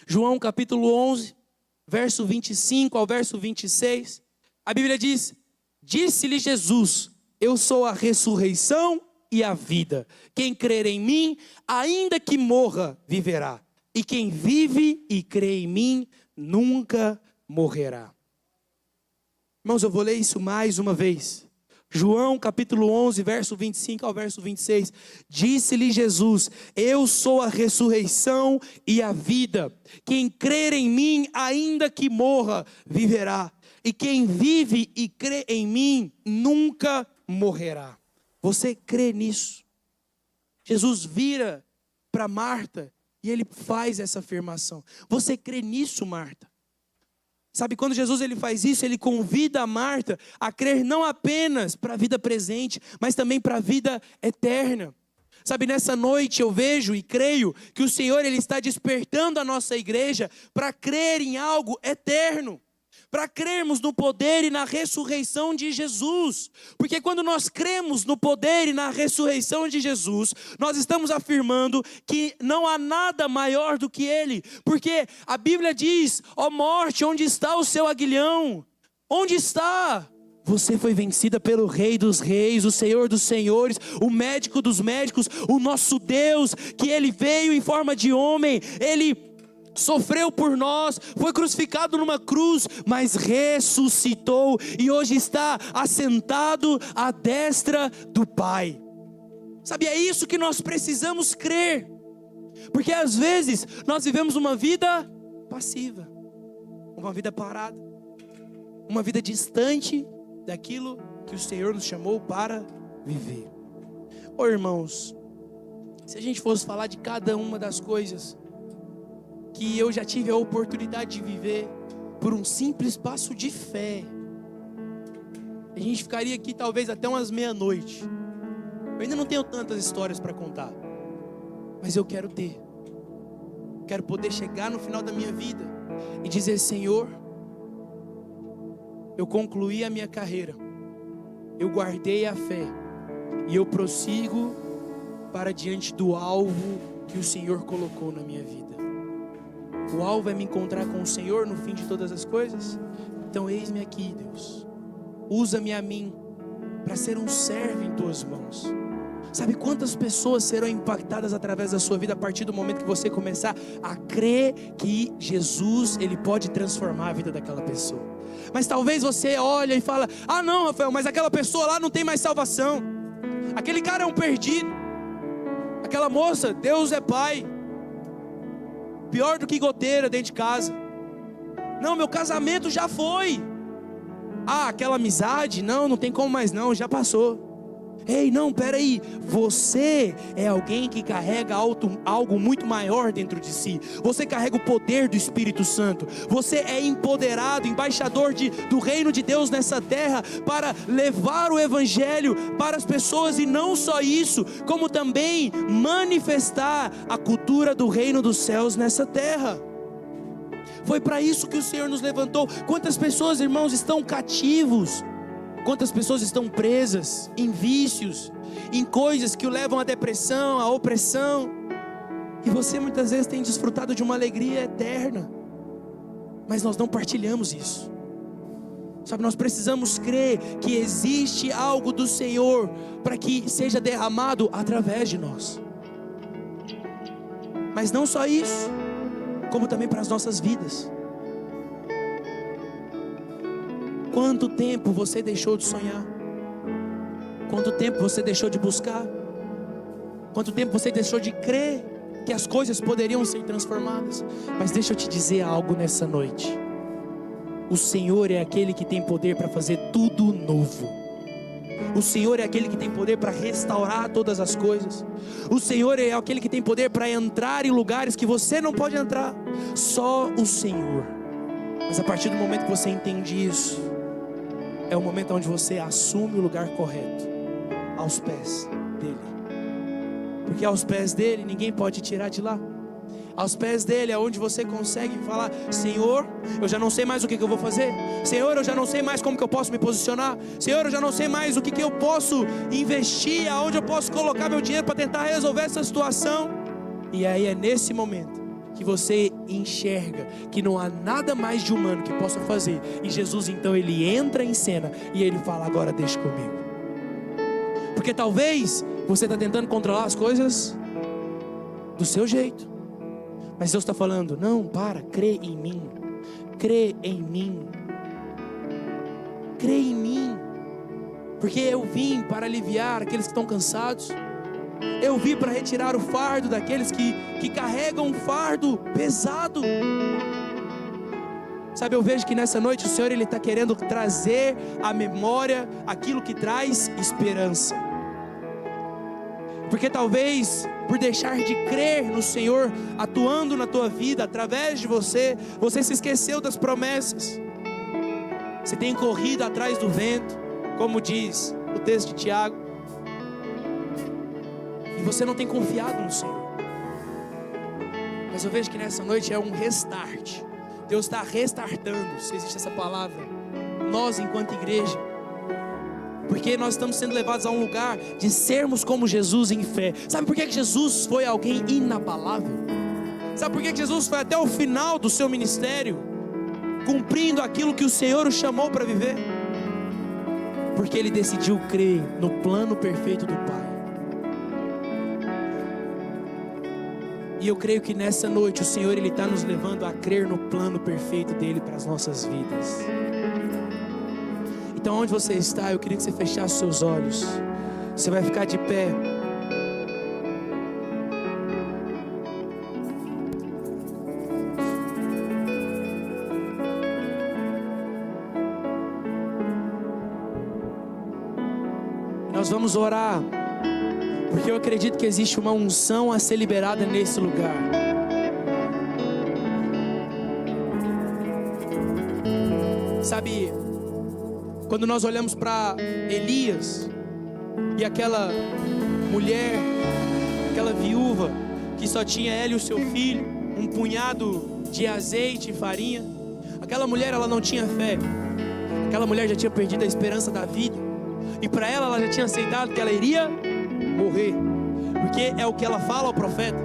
João capítulo 11, verso 25 ao verso 26. A Bíblia diz, disse-lhe Jesus, eu sou a ressurreição e a vida. Quem crer em mim, ainda que morra, viverá. E quem vive e crê em mim, nunca morrerá. Irmãos, eu vou ler isso mais uma vez. João capítulo 11, verso 25 ao verso 26. Disse-lhe Jesus, eu sou a ressurreição e a vida. Quem crer em mim, ainda que morra, viverá. E quem vive e crê em mim, nunca morrerá. Você crê nisso? Jesus vira para Marta e ele faz essa afirmação. Você crê nisso, Marta? Sabe, quando Jesus ele faz isso, ele convida a Marta a crer não apenas para a vida presente, mas também para a vida eterna. Sabe, nessa noite eu vejo e creio que o Senhor ele está despertando a nossa igreja para crer em algo eterno. para crermos no poder e na ressurreição de Jesus. Porque quando nós cremos no poder e na ressurreição de Jesus, nós estamos afirmando que não há nada maior do que Ele. Porque a Bíblia diz: ó morte, onde está o seu aguilhão? Onde está? Você foi vencida pelo Rei dos Reis, o Senhor dos Senhores, o médico dos médicos, o nosso Deus, que Ele veio em forma de homem, Ele sofreu por nós, foi crucificado numa cruz, mas ressuscitou e hoje está assentado à destra do Pai. Sabe, é isso que nós precisamos crer, porque às vezes nós vivemos uma vida passiva, uma vida parada, uma vida distante daquilo que o Senhor nos chamou para viver. Ô irmãos, se a gente fosse falar de cada uma das coisas que eu já tive a oportunidade de viver por um simples passo de fé, a gente ficaria aqui talvez até umas meia-noite. Eu ainda não tenho tantas histórias para contar, mas eu quero ter. Quero poder chegar no final da minha vida e dizer: Senhor, eu concluí a minha carreira, eu guardei a fé e eu prossigo para diante do alvo que o Senhor colocou na minha vida. O alvo é me encontrar com o Senhor no fim de todas as coisas. Então eis-me aqui, Deus, usa-me a mim para ser um servo em tuas mãos. Sabe quantas pessoas serão impactadas através da sua vida a partir do momento que você começar a crer que Jesus, Ele pode transformar a vida daquela pessoa? Mas talvez você olhe e fala: ah não, Rafael, mas aquela pessoa lá não tem mais salvação, aquele cara é um perdido, aquela moça, Deus é pai, pior do que goteira dentro de casa. Não, meu casamento já foi. Ah, aquela amizade, não tem como mais não, já passou. Ei, não, peraí, você é alguém que carrega algo muito maior dentro de si. Você carrega o poder do Espírito Santo. Você é empoderado, embaixador do reino de Deus nessa terra, para levar o Evangelho para as pessoas. E não só isso, como também manifestar a cultura do reino dos céus nessa terra. Foi para isso que o Senhor nos levantou. Quantas pessoas, irmãos, estão cativos? Quantas pessoas estão presas em vícios, em coisas que o levam à depressão, à opressão. E você muitas vezes tem desfrutado de uma alegria eterna, mas nós não partilhamos isso. Sabe, nós precisamos crer que existe algo do Senhor para que seja derramado através de nós. Mas não só isso, como também para as nossas vidas. Quanto tempo você deixou de sonhar? Quanto tempo você deixou de buscar? Quanto tempo você deixou de crer que as coisas poderiam ser transformadas? Mas deixa eu te dizer algo nessa noite. O Senhor é aquele que tem poder para fazer tudo novo. O Senhor é aquele que tem poder para restaurar todas as coisas. O Senhor é aquele que tem poder para entrar em lugares que você não pode entrar. Só o Senhor. Mas a partir do momento que você entende isso, é o momento onde você assume o lugar correto, aos pés dele. Porque aos pés dele ninguém pode tirar de lá. Aos pés dele é onde você consegue falar: Senhor, eu já não sei mais o que eu vou fazer. Senhor, eu já não sei mais como que eu posso me posicionar. Senhor, eu já não sei mais o que eu posso investir, aonde eu posso colocar meu dinheiro para tentar resolver essa situação. E aí é nesse momento que você enxerga que não há nada mais de humano que possa fazer. E Jesus então ele entra em cena e ele fala: agora deixa comigo. Porque talvez você está tentando controlar as coisas do seu jeito, mas Deus está falando: não, crê em mim. Crê em mim. Crê em mim. Porque eu vim para aliviar aqueles que estão cansados. Eu vim para retirar o fardo daqueles que carregam um fardo pesado. Sabe, eu vejo que nessa noite o Senhor ele está querendo trazer à memória aquilo que traz esperança. Porque talvez por deixar de crer no Senhor atuando na tua vida, através de você, você se esqueceu das promessas. Você tem corrido atrás do vento, como diz o texto de Tiago. E você não tem confiado no Senhor. Mas eu vejo que nessa noite é um restart, Deus está restartando, se existe essa palavra, nós enquanto igreja. Porque nós estamos sendo levados a um lugar de sermos como Jesus em fé. Sabe por que Jesus foi alguém inabalável? Sabe por que Jesus foi até o final do seu ministério, cumprindo aquilo que o Senhor o chamou para viver? Porque ele decidiu crer no plano perfeito do Pai. E eu creio que nessa noite o Senhor Ele está nos levando a crer no plano perfeito dEle para as nossas vidas. Então onde você está, eu queria que você fechasse os seus olhos. Você vai ficar de pé. Nós vamos orar, porque eu acredito que existe uma unção a ser liberada nesse lugar. Sabe, quando nós olhamos para Elias e aquela mulher, aquela viúva que só tinha ela e o seu filho, um punhado de azeite e farinha, aquela mulher, ela não tinha fé. Aquela mulher já tinha perdido a esperança da vida. E para ela já tinha aceitado que ela iria morrer, porque é o que ela fala ao profeta.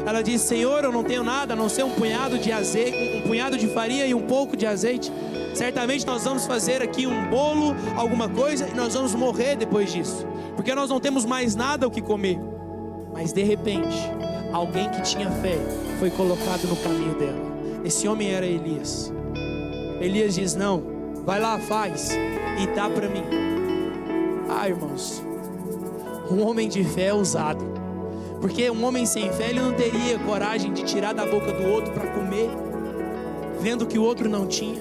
Ela diz: Senhor, eu não tenho nada a não ser um punhado de azeite, um punhado de farinha e um pouco de azeite. Certamente nós vamos fazer aqui um bolo, alguma coisa, e nós vamos morrer depois disso, porque nós não temos mais nada o que comer. Mas de repente, alguém que tinha fé foi colocado no caminho dela. Esse homem era Elias. Elias diz: não, vai lá, faz e dá para mim. Ah, irmãos, um homem de fé é ousado, porque um homem sem fé, ele não teria coragem de tirar da boca do outro para comer, vendo que o outro não tinha,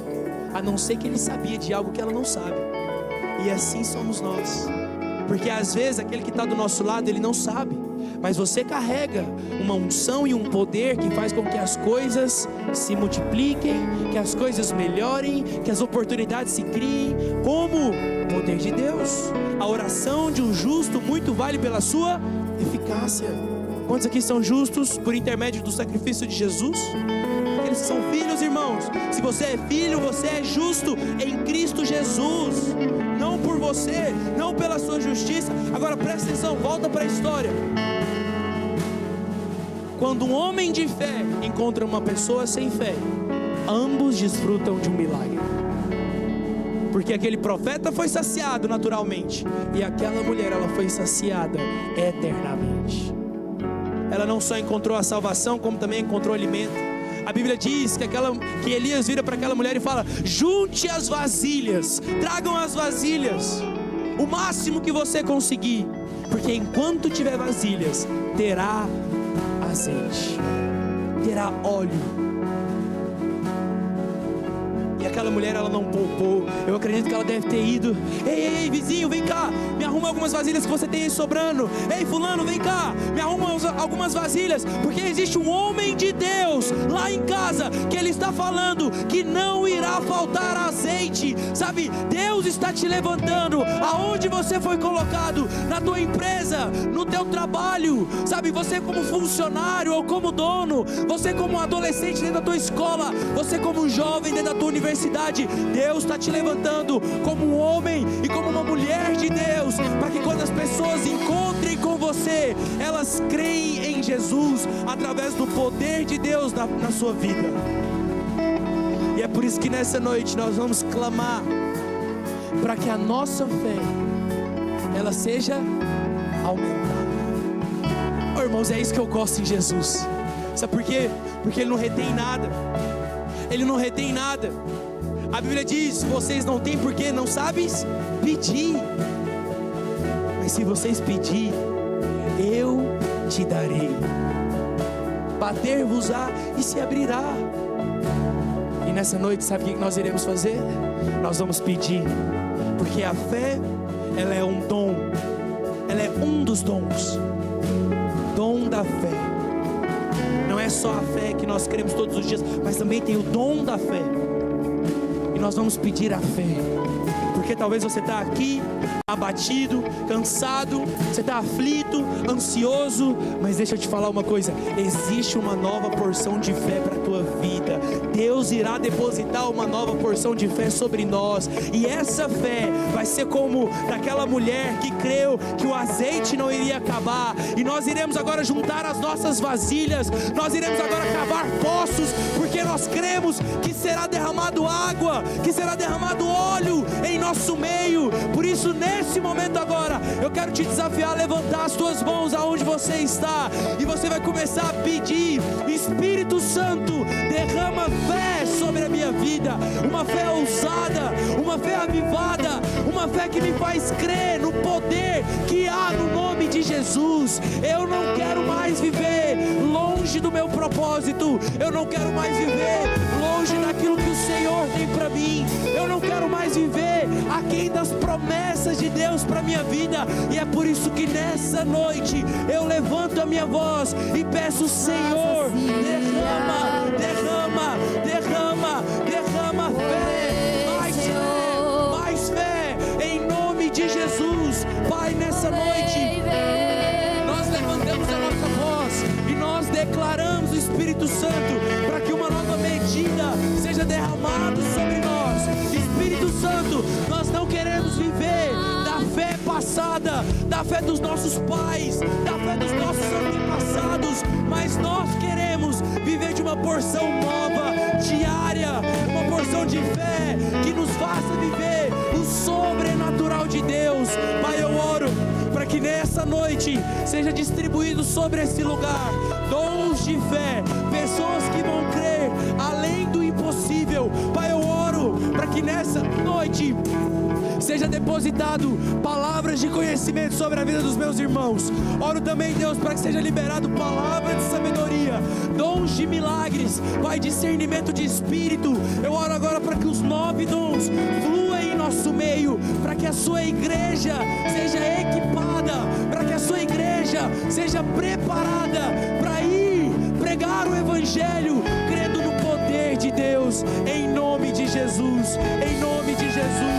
a não ser que ele sabia de algo que ela não sabe. E assim somos nós, porque às vezes aquele que está do nosso lado, ele não sabe, mas você carrega uma unção e um poder que faz com que as coisas se multipliquem, que as coisas melhorem, que as oportunidades se criem, como o poder de Deus. A oração de um justo muito vale pela sua eficácia. Quantos aqui são justos por intermédio do sacrifício de Jesus? Aqueles que são filhos, irmãos. Se você é filho, você é justo em Cristo Jesus, não por você, não pela sua justiça. Agora presta atenção, volta para a história. Quando um homem de fé encontra uma pessoa sem fé, ambos desfrutam de um milagre. Porque aquele profeta foi saciado naturalmente, e aquela mulher, ela foi saciada eternamente. Ela não só encontrou a salvação, como também encontrou alimento. A Bíblia diz que Elias vira para aquela mulher e fala: junte as vasilhas, tragam as vasilhas, o máximo que você conseguir, porque enquanto tiver vasilhas, terá azeite, terá óleo. E aquela mulher, ela não poupou. Eu acredito que ela deve ter ido: ei, vizinho, vem cá, me arruma algumas vasilhas que você tem aí sobrando. Ei, fulano, vem cá, me arruma algumas vasilhas, porque existe um homem de Deus lá em casa, que ele está falando que não irá faltar azeite. Sabe, Deus está te levantando aonde você foi colocado, na tua empresa, no teu trabalho. Sabe, você como funcionário ou como dono, você como adolescente dentro da tua escola, você como jovem dentro da tua universidade, Deus está te levantando como um homem e como uma mulher de Deus, para que quando as pessoas encontrem com você, elas creem em Jesus, através do poder de Deus na sua vida. E é por isso que nessa noite nós vamos clamar para que a nossa fé, ela seja aumentada. Oh, irmãos, é isso que eu gosto em Jesus. Sabe por quê? Porque Ele não retém nada. Ele não retém nada. A Bíblia diz: vocês não têm porque não sabem pedir. Mas se vocês pedir, eu te darei. Bater-vos-á e se abrirá. E nessa noite, sabe o que nós iremos fazer? Nós vamos pedir, porque a fé, ela é um dom. Ela é um dos dons. Dom da fé. Não é só a fé que nós queremos todos os dias, mas também tem o dom da fé. E nós vamos pedir a fé, porque talvez você está aqui abatido, cansado, você está aflito, ansioso, mas deixa eu te falar uma coisa, existe uma nova porção de fé para a tua vida. Deus irá depositar uma nova porção de fé sobre nós, e essa fé vai ser como daquela mulher que creu que o azeite não iria acabar, e nós iremos agora juntar as nossas vasilhas, nós iremos agora cavar poços, porque nós cremos que será derramado água, que será derramado óleo em nosso meio. Por isso, nesse momento agora, eu quero te desafiar a levantar as tuas mãos aonde você está, e você vai começar a pedir: Espírito Santo, derrama fé sobre a minha vida, uma fé ousada, uma fé avivada, uma fé que me faz crer no poder que há no nome de Jesus. Eu não quero mais viver longe do meu propósito, eu não quero mais viver longe daquilo que o Senhor tem para mim, eu não quero mais viver aquém das promessas de Deus para minha vida, e é por isso que nessa noite eu levanto a minha voz e peço: Senhor, derrama, derrama, derrama, derrama fé, em nome de Jesus. Pai, nessa noite nós levantamos a nossa voz e nós declaramos o Espírito Santo para que uma nova medida seja derramada sobre nós. Espírito Santo, nós não queremos viver da fé passada, da fé dos nossos pais, da fé dos nossos antepassados, mas nós queremos viver de uma porção nova, diária, uma porção de fé que nos faça viver o sobrenatural de Deus. Pai, eu oro para que nessa noite seja distribuído sobre esse lugar dons de fé, pessoas que vão crer além do impossível. Pai, eu oro para que nessa noite seja depositado palavras de conhecimento sobre a vida dos meus irmãos. Oro também, Deus, para que seja liberado palavra de sabedoria, dons de milagres, Pai, discernimento de espírito. Eu oro agora para que os 9 dons fluam em nosso meio, para que a sua igreja seja equipada, para que a sua igreja seja preparada para ir pregar o evangelho, crendo no poder de Deus, em nome de Jesus, em nome de Jesus.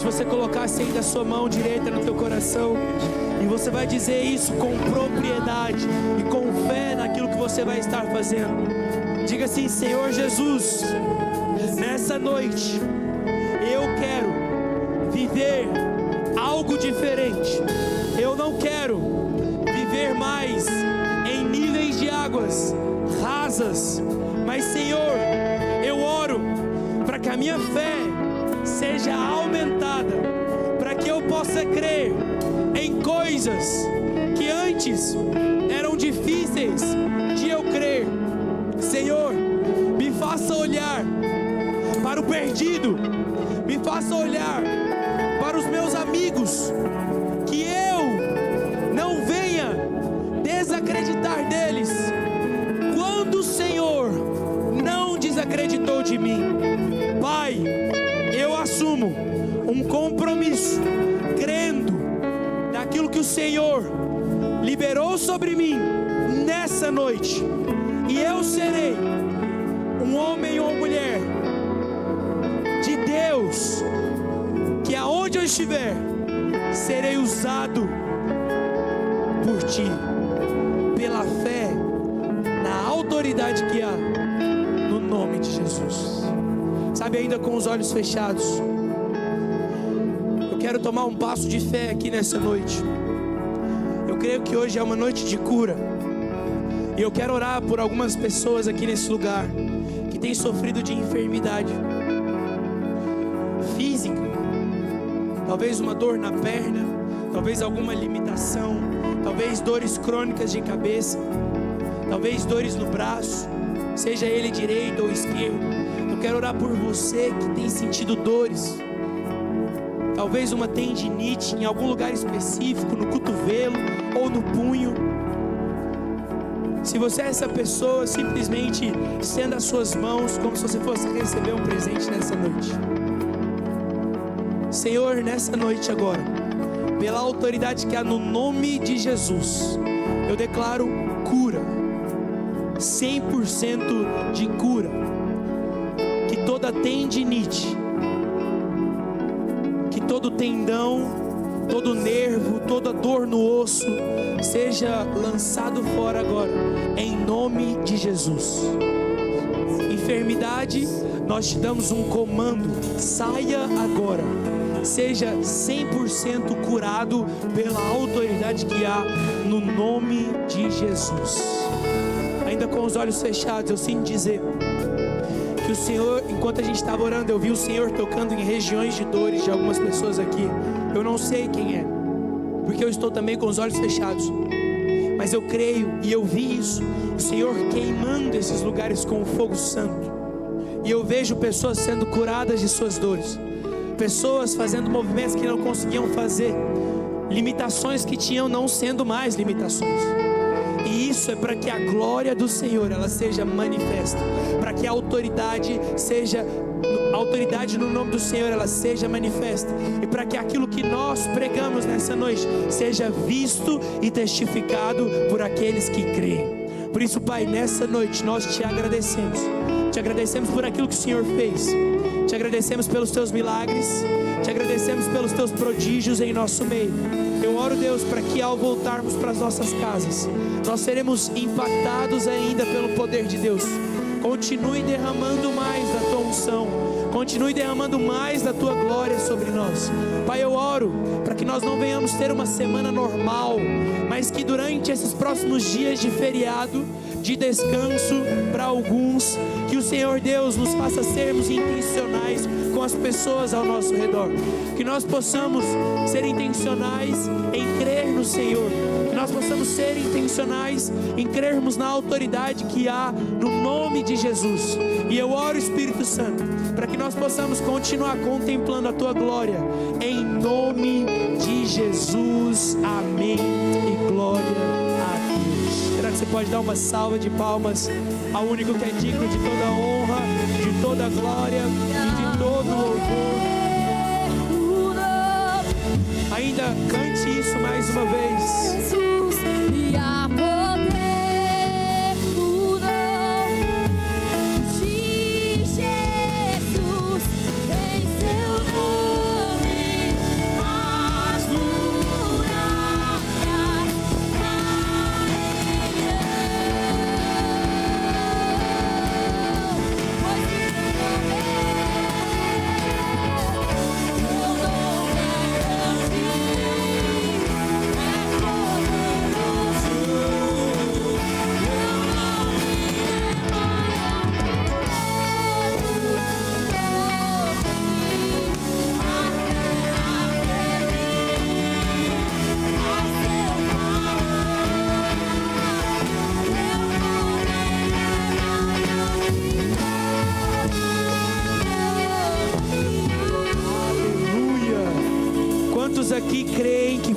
se você colocasse ainda a sua mão direita no teu coração, e você vai dizer isso com propriedade e com fé naquilo que você vai estar fazendo. Diga assim: Senhor Jesus, nessa noite eu quero viver algo diferente. Eu não quero viver mais em níveis de águas rasas, mas Senhor, eu oro para que a minha fé seja aumentada, para que eu possa crer em coisas que antes eram difíceis de eu crer. Senhor, me faça olhar para o perdido, me faça olhar para os meus amigos, que eu não venha desacreditar deles, quando o Senhor não desacreditou de mim. Pai, eu assumo um compromisso, crendo naquilo que o Senhor liberou sobre mim nessa noite, e eu serei um homem ou mulher de Deus, que aonde eu estiver, serei usado por Ti, pela fé, na autoridade que há no nome de Jesus. Sabe, ainda com os olhos fechados, eu quero tomar um passo de fé aqui nessa noite. Eu creio que hoje é uma noite de cura, e eu quero orar por algumas pessoas aqui nesse lugar que têm sofrido de enfermidade física, talvez uma dor na perna, talvez alguma limitação, talvez dores crônicas de cabeça, talvez dores no braço, seja ele direito ou esquerdo. Eu quero orar por você que tem sentido dores, talvez uma tendinite em algum lugar específico, no cotovelo ou no punho. Se você é essa pessoa, simplesmente estenda as suas mãos como se você fosse receber um presente nessa noite. Senhor, nessa noite agora, pela autoridade que há no nome de Jesus, eu declaro cura, 100% de cura. Que toda tendinite, que todo tendão, todo nervo, toda dor no osso seja lançado fora agora, em nome de Jesus. Enfermidade, nós te damos um comando: saia agora, seja 100% curado pela autoridade que há no nome de Jesus. Ainda com os olhos fechados, eu sinto dizer que o Senhor, enquanto a gente estava orando, eu vi o Senhor tocando em regiões de dores de algumas pessoas aqui. Eu não sei quem é, porque eu estou também com os olhos fechados, mas eu creio e eu vi isso, o Senhor queimando esses lugares com o fogo santo, e eu vejo pessoas sendo curadas de suas dores, pessoas fazendo movimentos que não conseguiam fazer, limitações que tinham não sendo mais limitações. E isso é para que a glória do Senhor ela seja manifesta, para que a autoridade no nome do Senhor ela seja manifesta, e para que aquilo que nós pregamos nessa noite seja visto e testificado por aqueles que creem. Por isso, Pai, nessa noite nós te agradecemos por aquilo que o Senhor fez, te agradecemos pelos teus milagres, te agradecemos pelos teus prodígios em nosso meio. Eu oro, Deus, para que ao voltarmos para as nossas casas, nós seremos impactados ainda pelo poder de Deus. Continue derramando mais da tua unção, continue derramando mais da tua glória sobre nós. Pai, eu oro para que nós não venhamos ter uma semana normal, mas que durante esses próximos dias de feriado, de descanso para alguns, que o Senhor Deus nos faça sermos intencionais com as pessoas ao nosso redor, que nós possamos ser intencionais em crer no Senhor, que nós possamos ser intencionais em crermos na autoridade que há no nome de Jesus. E eu oro, Espírito Santo, para que nós possamos continuar contemplando a tua glória, em nome de Jesus, amém e glória a Deus. Será que você pode dar uma salva de palmas ao único que é digno de toda honra, de toda glória e de todo louvor? Ainda cante isso mais uma vez. E a poder o nome de Jesus, em seu nome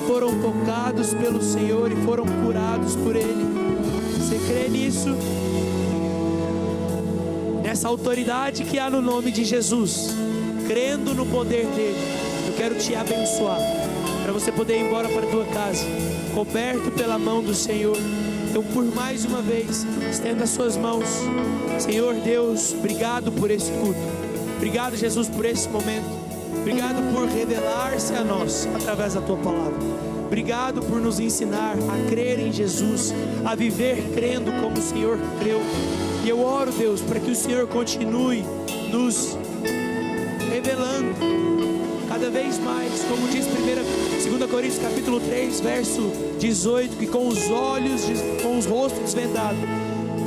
foram tocados pelo Senhor e foram curados por Ele. Você crê nisso? Nessa autoridade que há no nome de Jesus, crendo no poder dele, eu quero te abençoar, para você poder ir embora para a tua casa, coberto pela mão do Senhor. Então, por mais uma vez, estenda as suas mãos. Senhor Deus, obrigado por esse culto. Obrigado, Jesus, por esse momento. Obrigado por revelar-se a nós através da tua palavra. Obrigado por nos ensinar a crer em Jesus, a viver crendo como o Senhor creu. E eu oro, Deus, para que o Senhor continue nos revelando cada vez mais, como diz 2 Coríntios capítulo 3, verso 18, que com os rostos desvendados,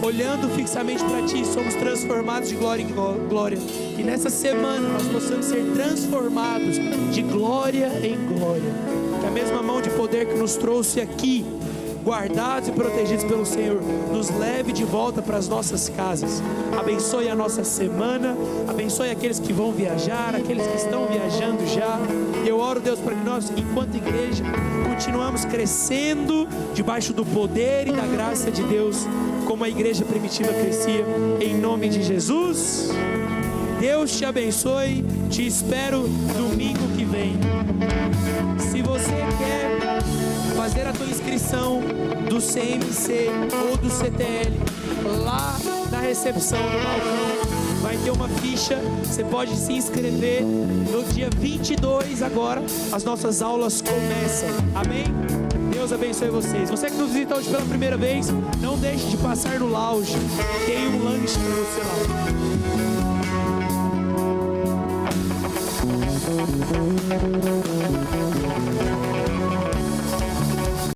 olhando fixamente para Ti, somos transformados de glória em glória. Que nessa semana nós possamos ser transformados de glória em glória. Que a mesma mão de poder que nos trouxe aqui, guardados e protegidos pelo Senhor, nos leve de volta para as nossas casas. Abençoe a nossa semana, abençoe aqueles que vão viajar, aqueles que estão viajando já. E eu oro, Deus, para que nós, enquanto igreja, continuamos crescendo debaixo do poder e da graça de Deus, como a igreja primitiva crescia, em nome de Jesus. Deus te abençoe, te espero domingo que vem. Se você quer fazer a tua inscrição do CMC ou do CTL, lá na recepção do balcão vai ter uma ficha, você pode se inscrever. No dia 22 agora, as nossas aulas começam, amém? Deus abençoe vocês. Você que nos visita hoje pela primeira vez, não deixe de passar no lounge, tem um lanche para você lá.